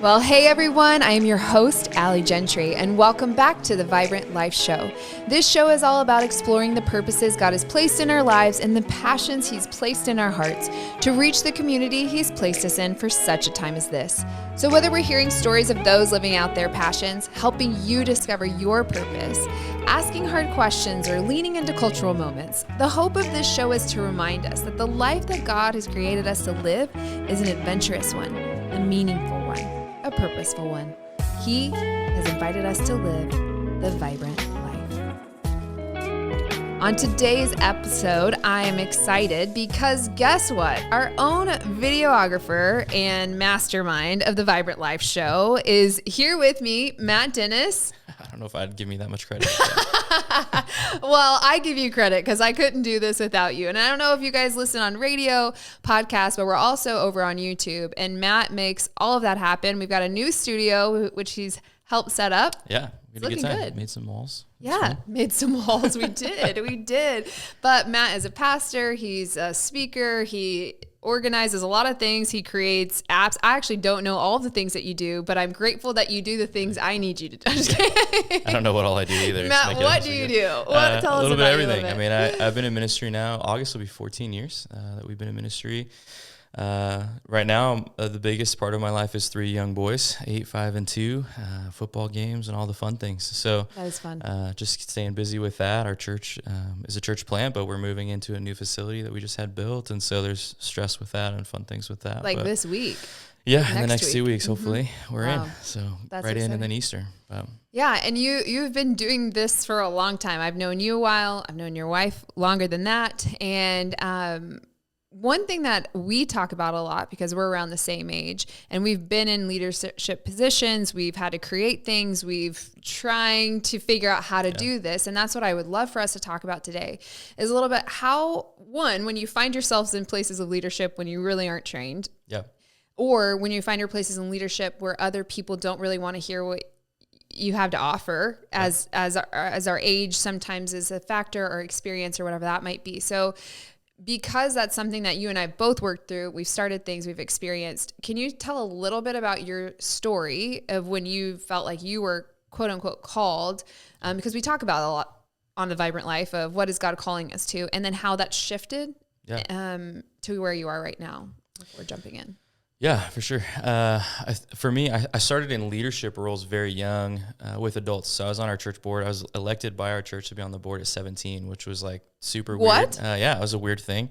Well, hey everyone, I am your host, Allie Gentry, and welcome back to the Vibrant Life Show. This show is all about exploring the purposes God has placed in our lives and the passions He's placed in our hearts to reach the community He's placed us in for such a time as this. So whether we're hearing stories of those living out their passions, helping you discover your purpose, asking hard questions, or leaning into cultural moments, the hope of this show is to remind us that the life that God has created us to live is an adventurous one, a meaningful one, a purposeful one. He has invited us to live the vibrant life. On today's episode, I am excited because guess what? Our own videographer and mastermind of the Vibrant Life Show is here with me, Matt Dennis. I don't know if I'd give me that much credit. Well, I give you credit because I couldn't do this without you. And I don't know if you guys listen on radio, podcasts, but we're also over on YouTube. And Matt makes all of that happen. We've got a new studio, which he's helped set up. Yeah, we had a good time. Good. Made some walls. Yeah, made some walls. We did. But Matt is a pastor. He's a speaker. He organizes a lot of things. He creates apps. I actually don't know all the things that you do, but I'm grateful that you do the things I need you to do. I don't know what all I do either. Matt, what do you do? Tell us a little about bit of everything. I mean, I've been in ministry now. August will be 14 years that we've been in ministry. Right now, the biggest part of my life is 3 young boys, 8, 5, and 2, football games and all the fun things. So that is fun. Just staying busy with that. Our church is a church plant, but we're moving into a new facility that we just had built. And so there's stress with that and fun things with that. Like this week. Yeah, in the next 2 weeks, hopefully we're in. So that's right exciting. in and then Easter. Yeah, and you've been doing this for a long time. I've known you a while. I've known your wife longer than that. And one thing that we talk about a lot, because we're around the same age and we've been in leadership positions, we've had to create things, we've trying to figure out how to do this. And that's what I would love for us to talk about today is a little bit how, one, when you find yourselves in places of leadership when you really aren't trained, or when you find your places in leadership where other people don't really want to hear what you have to offer as our age sometimes is a factor or experience or whatever that might be. So because that's something that you and I both worked through, we've started things we've experienced. Can you tell a little bit about your story of when you felt like you were quote unquote called? Because we talk about a lot on the Vibrant Life of what is God calling us to, and then how that shifted to where you are right now before jumping in. Yeah, for sure. For me, I started in leadership roles very young with adults. So I was on our church board. I was elected by our church to be on the board at 17, which was like super weird. Yeah, it was a weird thing.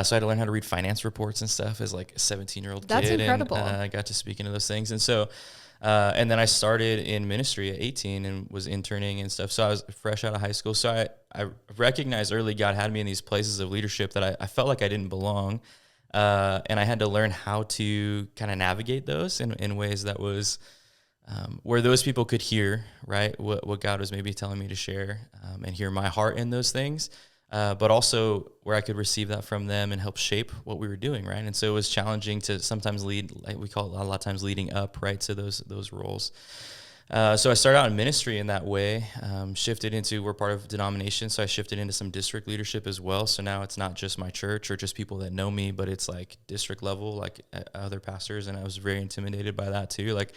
So I had to learn how to read finance reports and stuff as like a 17-year-old kid. That's incredible. And I got to speak into those things. And so, and then I started in ministry at 18 and was interning and stuff. So I was fresh out of high school. So I recognized early God had me in these places of leadership that I felt like I didn't belong. And I had to learn how to kind of navigate those in ways that was where those people could hear, right, what God was maybe telling me to share and hear my heart in those things, but also where I could receive that from them and help shape what we were doing, right? And so it was challenging to sometimes lead, like we call it a lot of times leading up, right, to those roles. So I started out in ministry in that way, shifted into, we're part of denomination, so I shifted into some district leadership as well. So now it's not just my church or just people that know me, but it's like district level, like other pastors, and I was very intimidated by that too. Like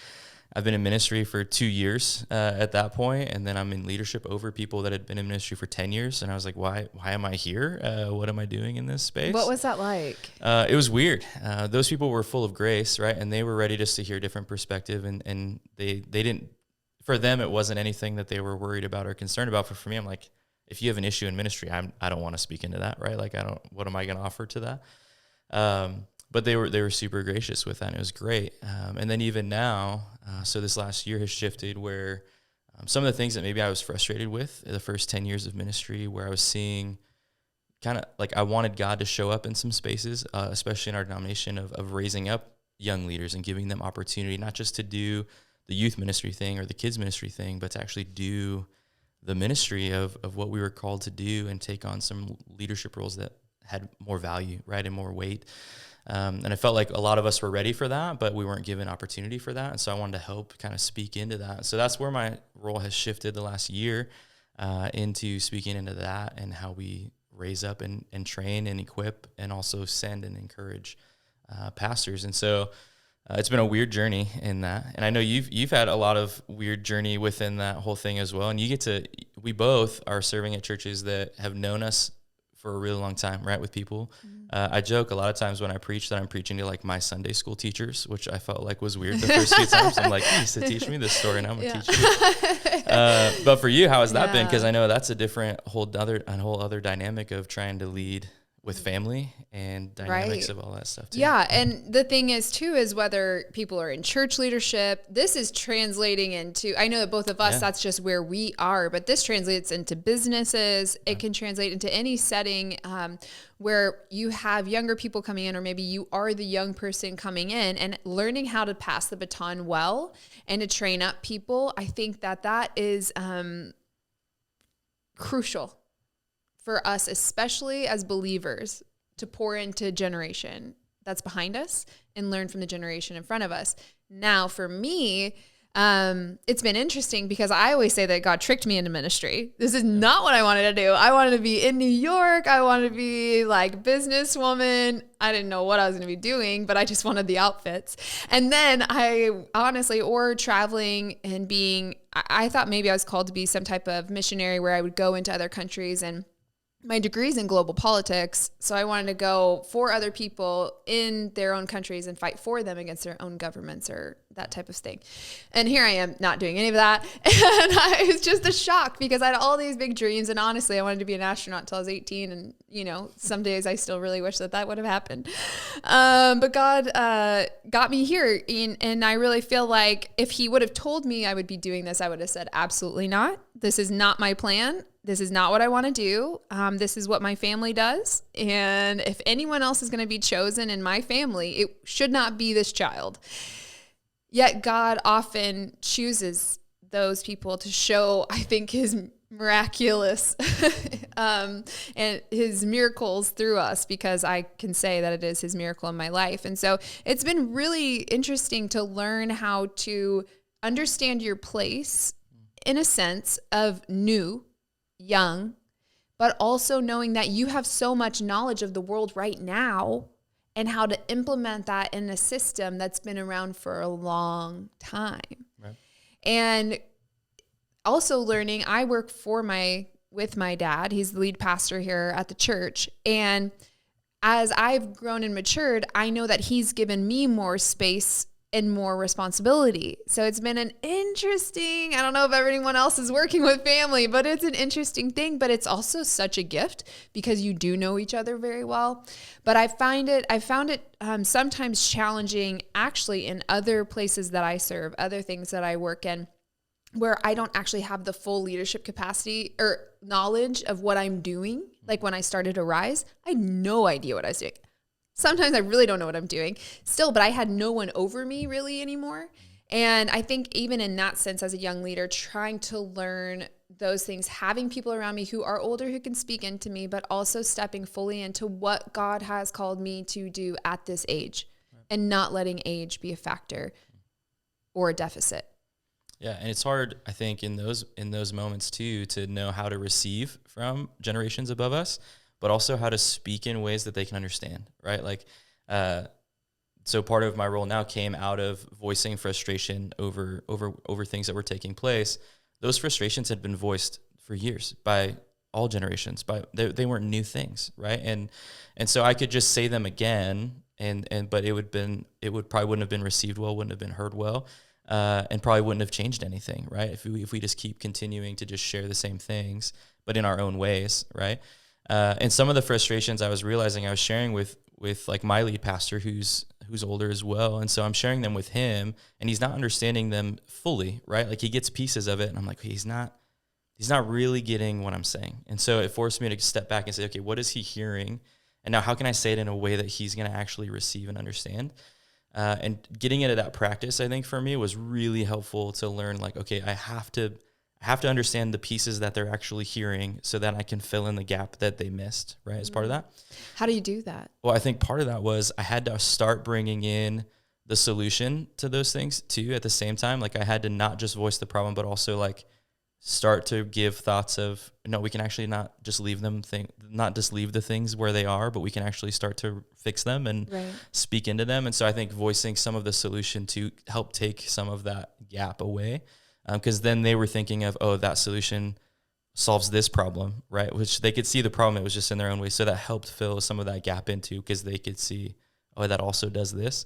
I've been in ministry for 2 years at that point, and then I'm in leadership over people that had been in ministry for 10 years, and I was like, why am I here? What am I doing in this space? What was that like? It was weird. Those people were full of grace, right? And they were ready just to hear a different perspective, and they didn't, for them, it wasn't anything that they were worried about or concerned about. But for me, I'm like, if you have an issue in ministry, I don't want to speak into that, right? Like, what am I going to offer to that? But they were super gracious with that, and it was great. And then even now, so this last year has shifted where some of the things that maybe I was frustrated with the first 10 years of ministry, where I was seeing kind of like I wanted God to show up in some spaces, especially in our denomination of raising up young leaders and giving them opportunity, not just to do the youth ministry thing or the kids ministry thing, but to actually do the ministry of what we were called to do and take on some leadership roles that had more value, right, and more weight. And I felt like a lot of us were ready for that, but we weren't given opportunity for that. And so I wanted to help kind of speak into that. So that's where my role has shifted the last year into speaking into that and how we raise up and train and equip and also send and encourage pastors. And so It's been a weird journey in that. And I know you've had a lot of weird journey within that whole thing as well. And we both are serving at churches that have known us for a really long time, right? With people. I joke a lot of times when I preach that I'm preaching to like my Sunday school teachers, which I felt like was weird the first few times. I'm like, you used to teach me this story and I'm going to teach you. But for you, how has that been? Because I know that's a whole other dynamic of trying to lead with family and dynamics of all that stuff too. Yeah. And the thing is too, is whether people are in church leadership, this is translating into, I know that both of us, that's just where we are, but this translates into businesses. It can translate into any setting where you have younger people coming in, or maybe you are the young person coming in, and learning how to pass the baton well and to train up people. I think that is crucial for us, especially as believers, to pour into generation that's behind us and learn from the generation in front of us. Now, for me, it's been interesting because I always say that God tricked me into ministry. This is not what I wanted to do. I wanted to be in New York. I wanted to be like businesswoman. I didn't know what I was going to be doing, but I just wanted the outfits. And then or traveling and I thought maybe I was called to be some type of missionary where I would go into other countries, and my degree's in global politics, so I wanted to go for other people in their own countries and fight for them against their own governments or that type of thing. And here I am not doing any of that. And it was just a shock because I had all these big dreams. And honestly, I wanted to be an astronaut until I was 18. And, some days I still really wish that would have happened. But God got me here. And I really feel like if he would have told me I would be doing this, I would have said, absolutely not. This is not my plan. This is not what I want to do. This is what my family does. And if anyone else is going to be chosen in my family, it should not be this child. Yet God often chooses those people to show, I think, his miraculous and his miracles through us, because I can say that it is his miracle in my life. And so it's been really interesting to learn how to understand your place in a sense of new, young, but also knowing that you have so much knowledge of the world right now and how to implement that in a system that's been around for a long time. Right. And also learning, I work with my dad. He's the lead pastor here at the church. And as I've grown and matured, I know that he's given me more space and more responsibility. So it's been an interesting, I don't know if everyone else is working with family, but it's an interesting thing, but it's also such a gift because you do know each other very well. But I found it sometimes challenging actually in other places that I serve, other things that I work in, where I don't actually have the full leadership capacity or knowledge of what I'm doing. Like when I started Arise, I had no idea what I was doing. Sometimes I really don't know what I'm doing still, but I had no one over me really anymore. And I think even in that sense, as a young leader, trying to learn those things, having people around me who are older, who can speak into me, but also stepping fully into what God has called me to do at this age, and not letting age be a factor or a deficit. Yeah. And it's hard, I think, in those moments too, to know how to receive from generations above us, but also how to speak in ways that they can understand, right? Like, so part of my role now came out of voicing frustration over things that were taking place. Those frustrations had been voiced for years by all generations, they weren't new things, right? And so I could just say them again, but it probably wouldn't have been received well, wouldn't have been heard well, and probably wouldn't have changed anything, right? If we just keep continuing to just share the same things, but in our own ways, right? And some of the frustrations I was realizing I was sharing with like my lead pastor who's older as well. And so I'm sharing them with him and he's not understanding them fully, right? Like he gets pieces of it and I'm like, he's not really getting what I'm saying. And so it forced me to step back and say, okay, what is he hearing? And now how can I say it in a way that he's going to actually receive and understand? And getting into that practice, I think for me was really helpful to learn like, okay, I have to understand the pieces that they're actually hearing so that I can fill in the gap that they missed, right, as part of that. How do you do that? Well, I think part of that was I had to start bringing in the solution to those things too at the same time. Like I had to not just voice the problem, but also like start to give thoughts of, no, we can actually not just leave the things where they are, but we can actually start to fix them and speak into them. And so I think voicing some of the solution to help take some of that gap away, because then they were thinking of, oh, that solution solves this problem, right? Which they could see the problem, it was just in their own way. So that helped fill some of that gap into, because they could see, oh, that also does this.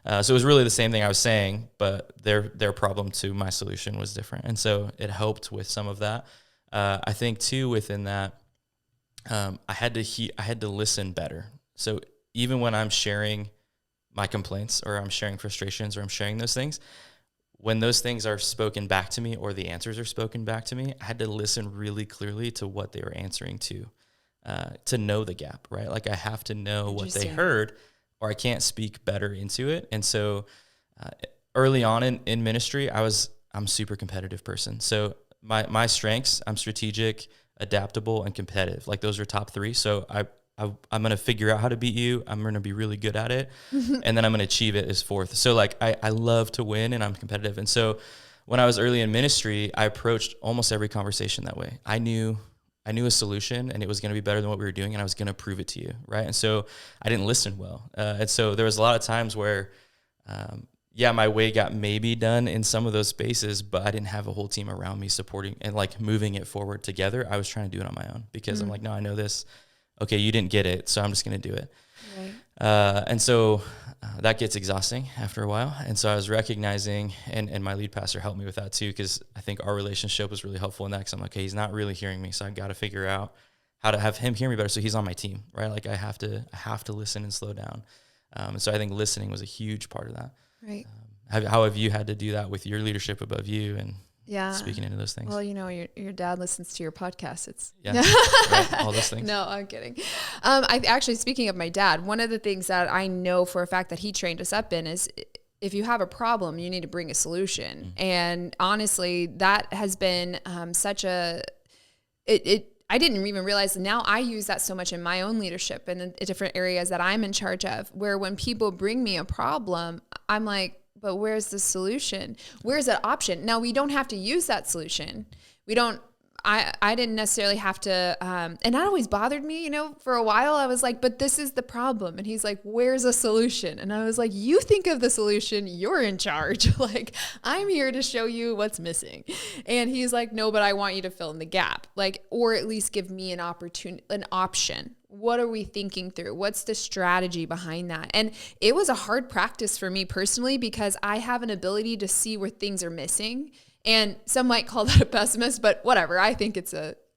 So it was really the same thing I was saying, but their problem to my solution was different. And so it helped with some of that. I think too, within that, I had to listen better. So even when I'm sharing my complaints, or I'm sharing frustrations, or I'm sharing those things, when those things are spoken back to me, or the answers are spoken back to me, I had to listen really clearly to what they were answering to know the gap, right? Like I have to know what they heard, or I can't speak better into it. And so early on in ministry, I'm a super competitive person. So my strengths, I'm strategic, adaptable, and competitive. Like those are top 3. So I'm going to figure out how to beat you. I'm going to be really good at it. And then I'm going to achieve it as 4th. So like I love to win, and I'm competitive. And so when I was early in ministry, I approached almost every conversation that way. I knew a solution, and it was going to be better than what we were doing, and I was going to prove it to you, right? And so I didn't listen well. And so there was a lot of times where, my way got maybe done in some of those spaces, but I didn't have a whole team around me supporting and like moving it forward together. I was trying to do it on my own, because I'm like, no, I know this. Okay, you didn't get it, so I'm just going to do it. Right. And so that gets exhausting after a while. And so I was recognizing, and my lead pastor helped me with that too, because I think our relationship was really helpful in that, because I'm like, okay, he's not really hearing me, so I got to figure out how to have him hear me better, so he's on my team, right? Like I have to listen and slow down. And so I think listening was a huge part of that. Right. How have you had to do that with your leadership above you, and speaking into those things? Well, your dad listens to your podcast. It's right, all those things. No, I'm kidding. I actually, speaking of my dad, one of the things that I know for a fact that he trained us up in is, if you have a problem, you need to bring a solution. And honestly, that has been I didn't even realize, now I use that so much in my own leadership and the different areas that I'm in charge of, where when people bring me a problem, I'm like, but where's the solution? Where's that option? Now, we don't have to use that solution. I didn't necessarily have to, and that always bothered me, for a while. I was like, but this is the problem. And he's like, where's a solution? And I was like, you think of the solution, you're in charge. Like, I'm here to show you what's missing. And he's like, no, but I want you to fill in the gap, or at least give me an option. What are we thinking through? What's the strategy behind that? And it was a hard practice for me personally, because I have an ability to see where things are missing. And some might call that a pessimist, but whatever. I think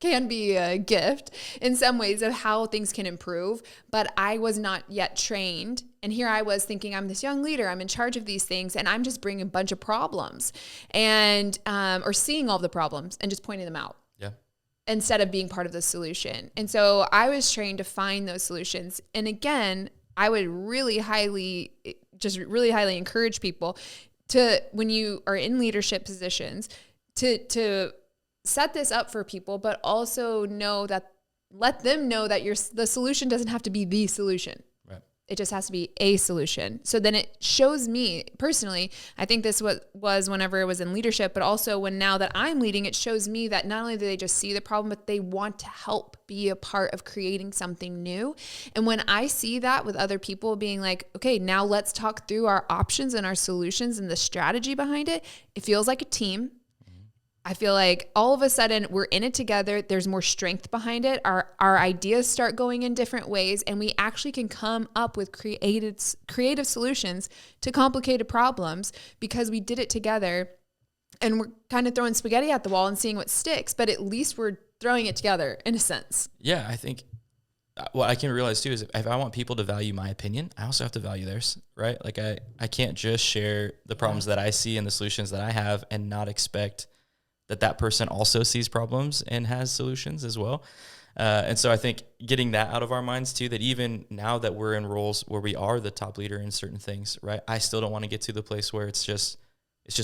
can be a gift in some ways of how things can improve. But I was not yet trained. And here I was thinking, I'm this young leader, I'm in charge of these things, and I'm just bringing a bunch of problems and, or seeing all the problems and just pointing them out. Instead of being part of the solution. And so I was trained to find those solutions. And again, I would really highly encourage people to, when you are in leadership positions, to set this up for people, but also let them know that the solution doesn't have to be the solution. Right. It just has to be a solution. So then it shows me personally, I think this was whenever it was in leadership, but also now that I'm leading, it shows me that not only do they just see the problem, but they want to help be a part of creating something new. And when I see that with other people being like, okay, now let's talk through our options and our solutions and the strategy behind it, it feels like a team. I feel like all of a sudden we're in it together. There's more strength behind it. Our ideas start going in different ways, and we actually can come up with creative solutions to complicated problems because we did it together, and we're kind of throwing spaghetti at the wall and seeing what sticks, but at least we're throwing it together in a sense. Yeah, I think what I can realize too is if I want people to value my opinion, I also have to value theirs, right? Like I can't just share the problems that I see and the solutions that I have and not expect that person also sees problems and has solutions as well. And so I think getting that out of our minds too, that even now that we're in roles where we are the top leader in certain things, right? I still don't want to get to the place where it's just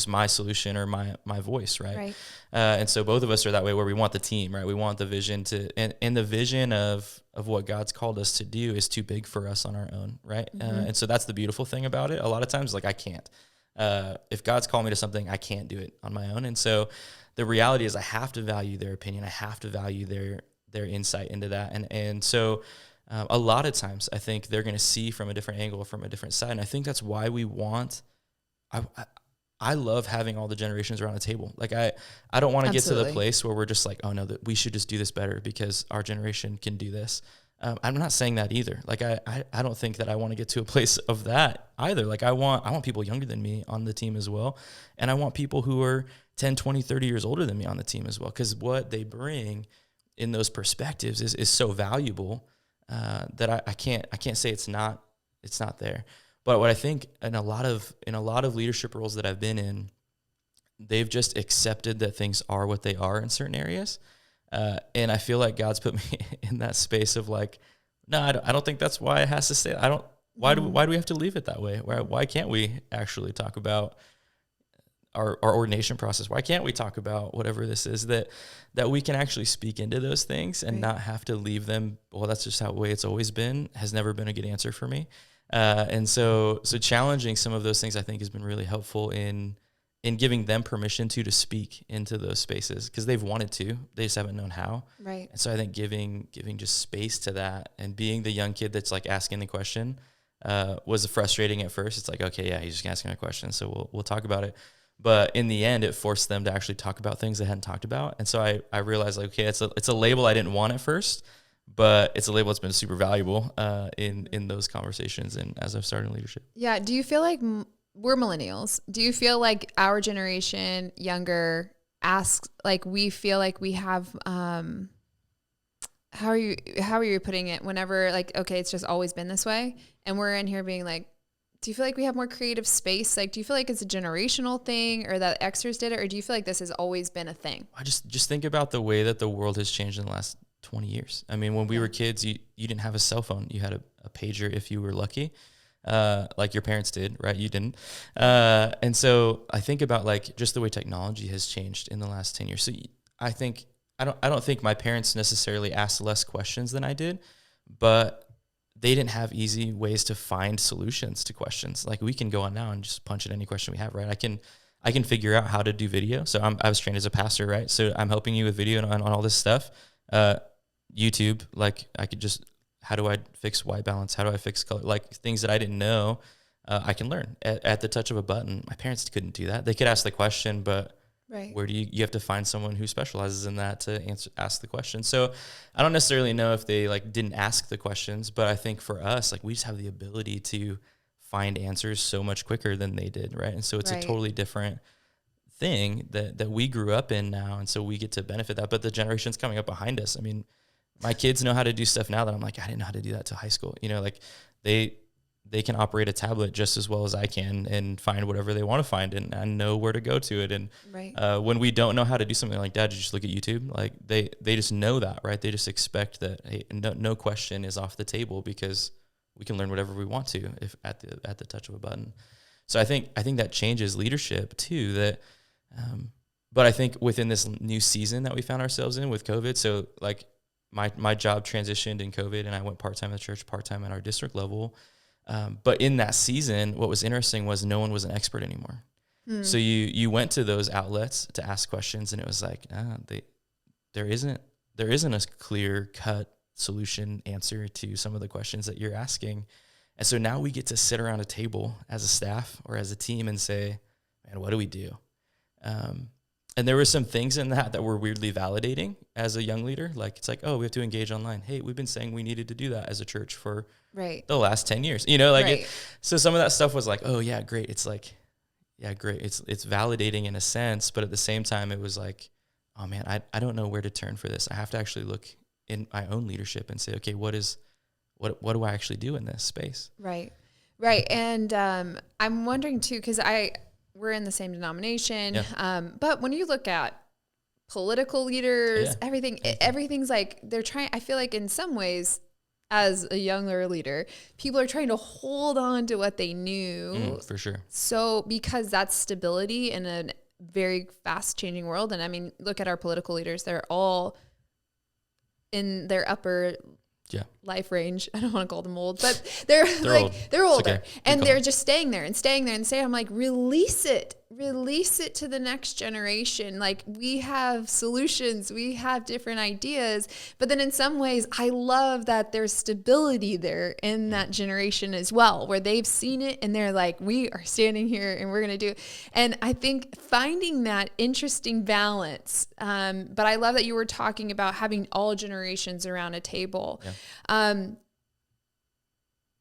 my solution or my voice, right? And so both of us are that way, where we want the team, right? We want the vision and the vision of what God's called us to do is too big for us on our own, right? And so that's the beautiful thing about it. A lot of times, like I can't. If God's called me to something, I can't do it on my own. And so the reality is I have to value their opinion. I have to value their insight into that. And so a lot of times I think they're going to see from a different angle, from a different side. And I think that's why we want, I love having all the generations around the table. Like I don't want to get to the place where we're just like, oh no, that we should just do this better because our generation can do this. I'm not saying that either. Like I don't think that I want to get to a place of that either. Like I want people younger than me on the team as well. And I want people who are 10, 20, 30 years older than me on the team as well. Cause what they bring in those perspectives is so valuable, that I can't say it's not there. But what I think in a lot of leadership roles that I've been in, they've just accepted that things are what they are in certain areas. And I feel like God's put me in that space of like, no, I don't think that's why it has to stay. Why do we have to leave it that way? Why can't we actually talk about our ordination process? Why can't we talk about whatever this is that we can actually speak into those things and not have to leave them? Well, that's just how the way it's always been, has never been a good answer for me. And so challenging some of those things I think has been really helpful in giving them permission to speak into those spaces because they've wanted to, they just haven't known how. Right. And so I think giving just space to that and being the young kid that's like asking the question was frustrating at first. It's like, okay, yeah, he's just asking a question, so we'll talk about it. But in the end, it forced them to actually talk about things they hadn't talked about. And so I realized like, okay, it's a label I didn't want at first, but it's a label that's been super valuable in those conversations and as I've started in leadership. Yeah. Do you feel like we're millennials? Do you feel like our generation, younger, asks, like we feel like we have, how are you putting it? Whenever like, okay, it's just always been this way. And we're in here being like, do you feel like we have more creative space? Like, do you feel like it's a generational thing or that Xers did it? Or do you feel like this has always been a thing? I just think about the way that the world has changed in the last 20 years. I mean, when we were kids, you didn't have a cell phone. You had a pager if you were lucky. Like your parents did, right? You didn't. And so I think about like just the way technology has changed in the last 10 years. So I don't think my parents necessarily asked less questions than I did, but they didn't have easy ways to find solutions to questions. Like we can go on now and just punch in any question we have, right? I can figure out how to do video. So I was trained as a pastor, right? So I'm helping you with video and on all this stuff. YouTube, like I could just, how do I fix white balance? How do I fix color? Like things that I didn't know, I can learn at the touch of a button. My parents couldn't do that. They could ask the question, but where do you have to find someone who specializes in that to ask the question. So I don't necessarily know if they like didn't ask the questions, but I think for us, like we just have the ability to find answers so much quicker than they did. Right. And so it's a totally different thing that we grew up in now. And so we get to benefit that, but the generations coming up behind us, I mean, my kids know how to do stuff now that I'm like, I didn't know how to do that till high school. You know, like they can operate a tablet just as well as I can and find whatever they want to find and know where to go to it. And when we don't know how to do something like that, you just look at YouTube. Like they just know that, right? They just expect that, hey, no question is off the table because we can learn whatever we want to if at the touch of a button. So I think that changes leadership too. That, but I think within this new season that we found ourselves in with COVID, so like my job transitioned in COVID and I went part-time at the church, part-time at our district level. But in that season, what was interesting was no one was an expert anymore. So you went to those outlets to ask questions and it was like, there isn't a clear cut solution answer to some of the questions that you're asking. And so now we get to sit around a table as a staff or as a team and say, man, what do we do? And there were some things in that were weirdly validating as a young leader. Like, it's like, oh, we have to engage online. Hey, we've been saying we needed to do that as a church for the last 10 years, you know, like, so some of that stuff was like, oh yeah, great. It's like, yeah, great. It's validating in a sense, but at the same time, it was like, oh man, I don't know where to turn for this. I have to actually look in my own leadership and say, okay, what do I actually do in this space? Right. And, I'm wondering too, cause we're in the same denomination. But when you look at political leaders, everything's like I feel like in some ways as a younger leader, people are trying to hold on to what they knew. For sure. So because that's stability in a very fast changing world. And I mean, look at our political leaders. They're all in their upper life range. I don't want to call them old, but they're old. They're older, okay. and they're just staying there and staying there and staying. I'm like, release it to the next generation. Like, we have solutions, we have different ideas, but then in some ways, I love that there's stability there in that generation as well, where they've seen it and they're like, we are standing here and we're going to do it. And I think finding that interesting balance. But I love that you were talking about having all generations around a table.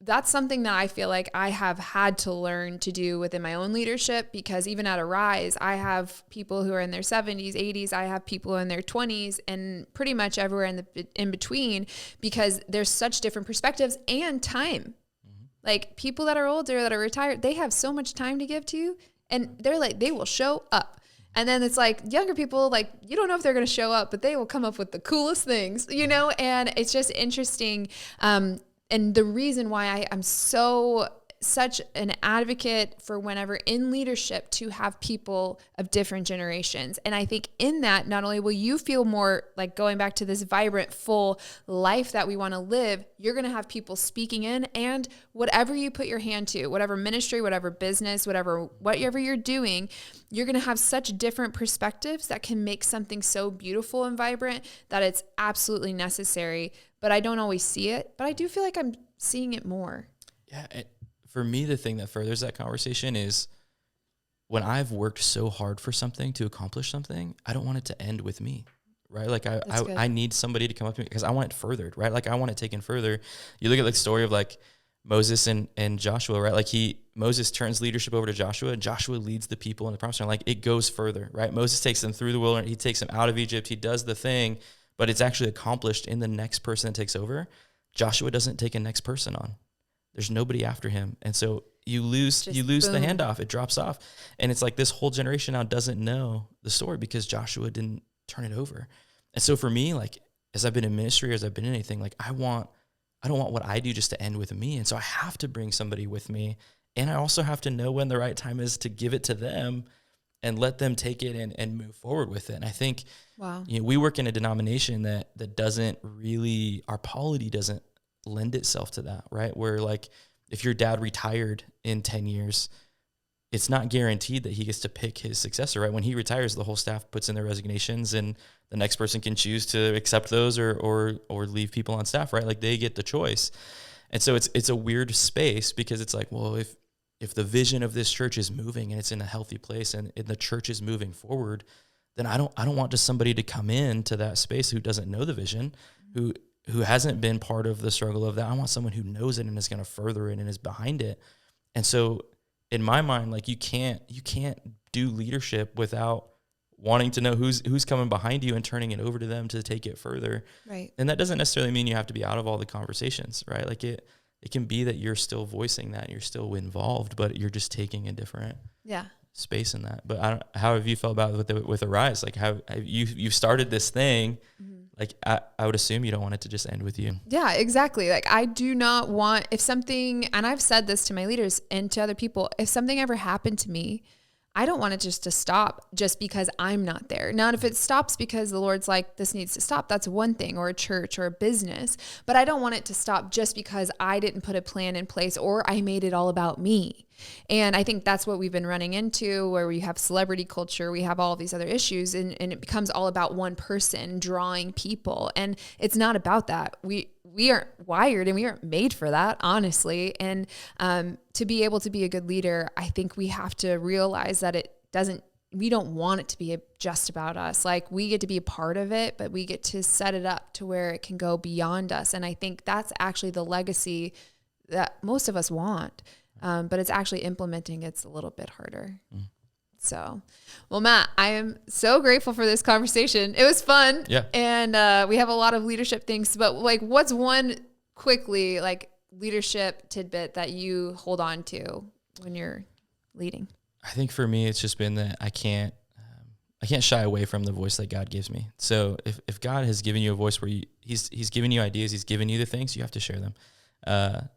That's something that I feel like I have had to learn to do within my own leadership, because even at Arise, I have people who are in their 70s, 80s, I have people in their 20s, and pretty much everywhere in between, because there's such different perspectives and time. Like, people that are older, that are retired, they have so much time to give to you, and they're like, they will show up. And then it's like younger people, like, you don't know if they're going to show up, but they will come up with the coolest things, and it's just interesting. And the reason why I'm such an advocate for, whenever in leadership, to have people of different generations. And I think in that, not only will you feel more like going back to this vibrant, full life that we want to live, you're going to have people speaking in, and whatever you put your hand to, whatever ministry, whatever business, whatever you're doing, you're going to have such different perspectives that can make something so beautiful and vibrant that it's absolutely necessary. But I don't always see it, but I do feel like I'm seeing it more. Yeah. For me, the thing that furthers that conversation is when I've worked so hard for something to accomplish something, I don't want it to end with me, right? Like I need somebody to come up to me, because I want it furthered, right? Like, I want it taken further. You look at the story of like Moses and Joshua, right? Like Moses turns leadership over to Joshua, and Joshua leads the people in the promised land. Like, it goes further, right? Moses takes them through the wilderness. He takes them out of Egypt. He does the thing, but it's actually accomplished in the next person that takes over. Joshua doesn't take a next person on. There's nobody after him. And so you lose the handoff. It drops off. And it's like this whole generation now doesn't know the story because Joshua didn't turn it over. And so for me, like, as I've been in ministry, or as I've been in anything, like, I don't want what I do just to end with me. And so I have to bring somebody with me. And I also have to know when the right time is to give it to them and let them take it and move forward with it. And I think, we work in a denomination that doesn't really, our polity doesn't lend itself to that, right? Where, like, if your dad retired in 10 years, it's not guaranteed that he gets to pick his successor, right? When he retires, the whole staff puts in their resignations, and the next person can choose to accept those or leave people on staff, right? Like, they get the choice. And so it's a weird space, because it's like, well, if the vision of this church is moving and it's in a healthy place and the church is moving forward, then I don't want just somebody to come into that space who doesn't know the vision, who hasn't been part of the struggle of that. I want someone who knows it and is going to further it and is behind it. And so in my mind, like, you can't do leadership without wanting to know who's coming behind you and turning it over to them to take it further. Right. And that doesn't necessarily mean you have to be out of all the conversations, right? Like, it can be that you're still voicing that, you're still involved, but you're just taking a different space in that. But how have you felt about it with Arise? Like, how you've started this thing? Like, I would assume you don't want it to just end with you. Yeah, exactly. Like, I do not want, if something, and I've said this to my leaders and to other people, if something ever happened to me, I don't want it just to stop just because I'm not there. Now, if it stops because the Lord's like, this needs to stop, that's one thing, or a church or a business. But I don't want it to stop just because I didn't put a plan in place or I made it all about me. And I think that's what we've been running into, where we have celebrity culture, we have all these other issues, and it becomes all about one person drawing people. And it's not about that. We aren't wired and we aren't made for that, honestly. And to be able to be a good leader, I think we have to realize that we don't want it to be just about us. Like, we get to be a part of it, but we get to set it up to where it can go beyond us. And I think that's actually the legacy that most of us want. But it's actually implementing it's a little bit harder. So, well, Matt, I am so grateful for this conversation. It was fun. Yeah. And we have a lot of leadership things, but like, what's one quickly like leadership tidbit that you hold on to when you're leading? I think for me, it's just been that I can't shy away from the voice that God gives me. So if God has given you a voice where he's given you ideas, he's given you the things, you have to share them.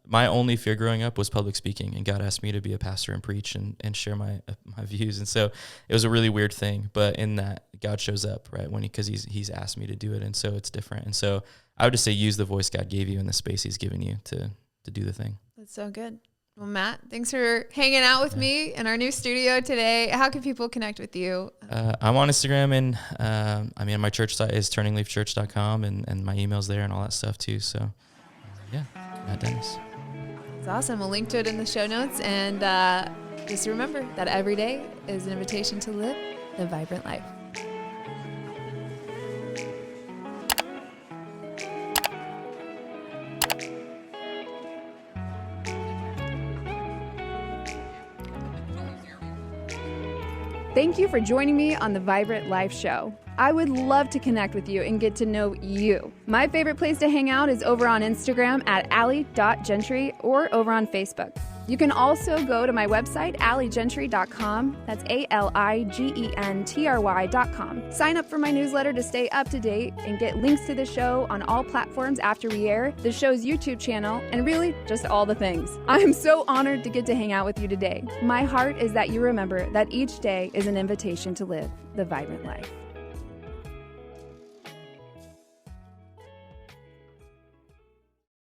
My only fear growing up was public speaking, and God asked me to be a pastor and preach and share my views. And so it was a really weird thing, but in that, God shows up, right? Because he's asked me to do it. And so it's different. And so I would just say use the voice God gave you and the space he's given you to do the thing. That's so good. Well, Matt, thanks for hanging out with me in our new studio today. How can people connect with you? I'm on Instagram, and my church site is turningleafchurch.com, and my email's there and all that stuff too. So, Matt Dennis. It's awesome. We'll link to it in the show notes. And just remember that every day is an invitation to live the vibrant life. Thank you for joining me on the Vibrant Life Show. I would love to connect with you and get to know you. My favorite place to hang out is over on Instagram at allie.gentry or over on Facebook. You can also go to my website, alliegentry.com. That's ALIGENTRY.com. Sign up for my newsletter to stay up to date and get links to the show on all platforms after we air, the show's YouTube channel, and really just all the things. I am so honored to get to hang out with you today. My heart is that you remember that each day is an invitation to live the vibrant life.